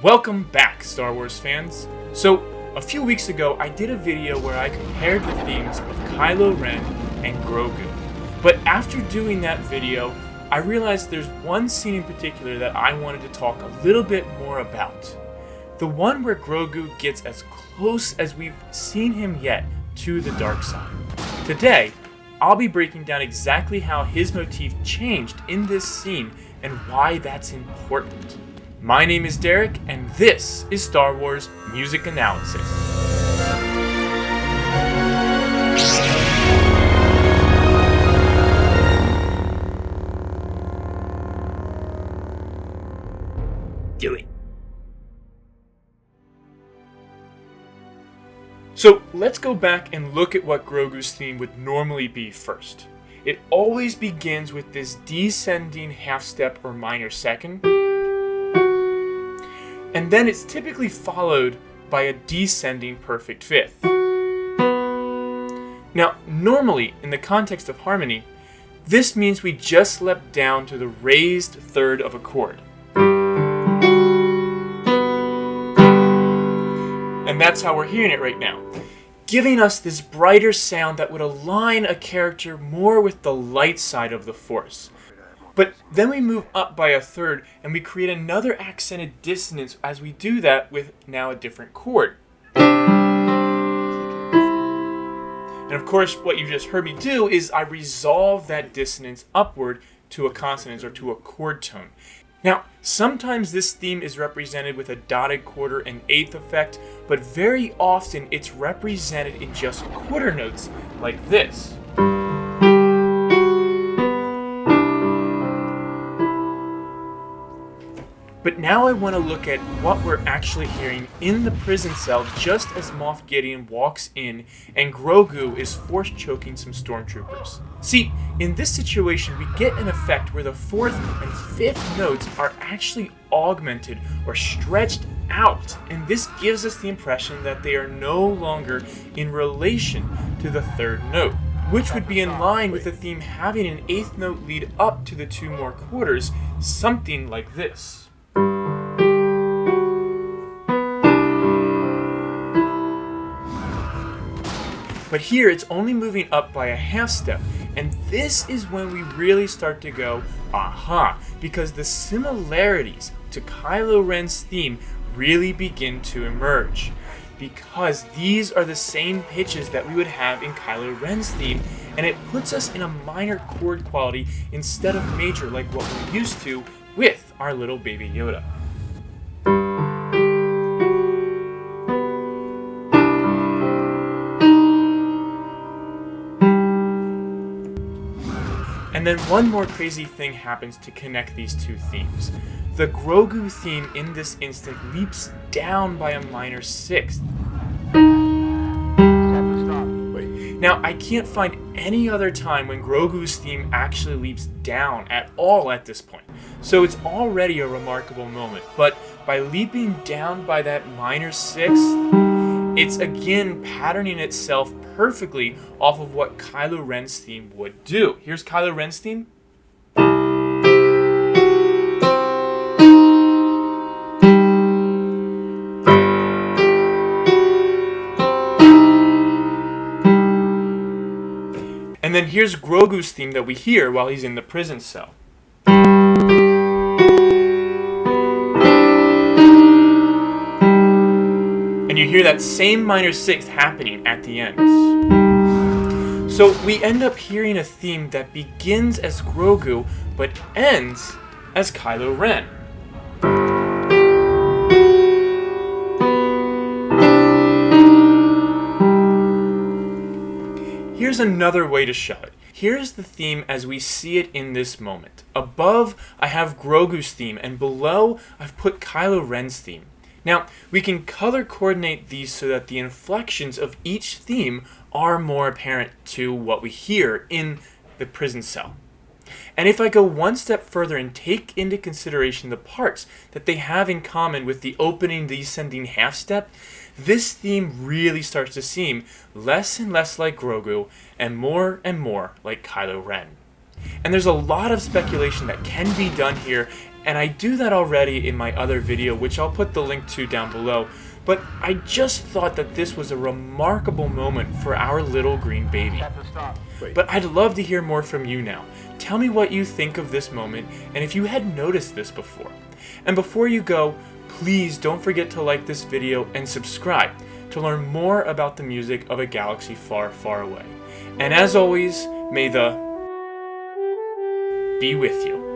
Welcome back, Star Wars fans. So, a few weeks ago, I did a video where I compared the themes of Kylo Ren and Grogu. But after doing that video, I realized there's one scene in particular that I wanted to talk a little bit more about. The one where Grogu gets as close as we've seen him yet to the dark side. Today, I'll be breaking down exactly how his motif changed in this scene and why that's important. My name is Derek, and this is Star Wars Music Analysis. Do it. So let's go back and look at what Grogu's theme would normally be first. It always begins with this descending half step or minor second, and then it's typically followed by a descending perfect fifth. Now, normally, in the context of harmony, this means we just leapt down to the raised third of a chord. And that's how we're hearing it right now, giving us this brighter sound that would align a character more with the light side of the Force. But then we move up by a third and we create another accented dissonance as we do that with now a different chord. And of course, what you just heard me do is I resolve that dissonance upward to a consonance or to a chord tone. Now, sometimes this theme is represented with a dotted quarter and eighth effect, but very often it's represented in just quarter notes like this. But now I want to look at what we're actually hearing in the prison cell just as Moff Gideon walks in and Grogu is force choking some stormtroopers. See, in this situation we get an effect where the fourth and fifth notes are actually augmented or stretched out, and this gives us the impression that they are no longer in relation to the third note, which would be in line with the theme having an eighth note lead up to the two more quarters, something like this. But here it's only moving up by a half step, and this is when we really start to go, aha, because the similarities to Kylo Ren's theme really begin to emerge. Because these are the same pitches that we would have in Kylo Ren's theme, and it puts us in a minor chord quality instead of major like what we're used to with our little baby Yoda. And then one more crazy thing happens to connect these two themes. The Grogu theme in this instant leaps down by a minor sixth. Now, I can't find any other time when Grogu's theme actually leaps down at all at this point. So it's already a remarkable moment, but by leaping down by that minor sixth, it's again patterning itself perfectly off of what Kylo Ren's theme would do. Here's Kylo Ren's theme. And then here's Grogu's theme that we hear while he's in the prison cell. And you hear that same minor sixth happening at the end. So we end up hearing a theme that begins as Grogu, but ends as Kylo Ren. Here's another way to show it. Here's the theme as we see it in this moment. Above, I have Grogu's theme, and below, I've put Kylo Ren's theme. Now, we can color coordinate these so that the inflections of each theme are more apparent to what we hear in the prison cell. And if I go one step further and take into consideration the parts that they have in common with the opening descending half step, this theme really starts to seem less and less like Grogu and more like Kylo Ren. And there's a lot of speculation that can be done here, And I do that already in my other video, which I'll put the link to down below. But I just thought that this was a remarkable moment for our little green baby. But I'd love to hear more from you now. Tell me what you think of this moment and if you had noticed this before. And before you go, please don't forget to like this video and subscribe to learn more about the music of a galaxy far, far away. And as always, may the be with you.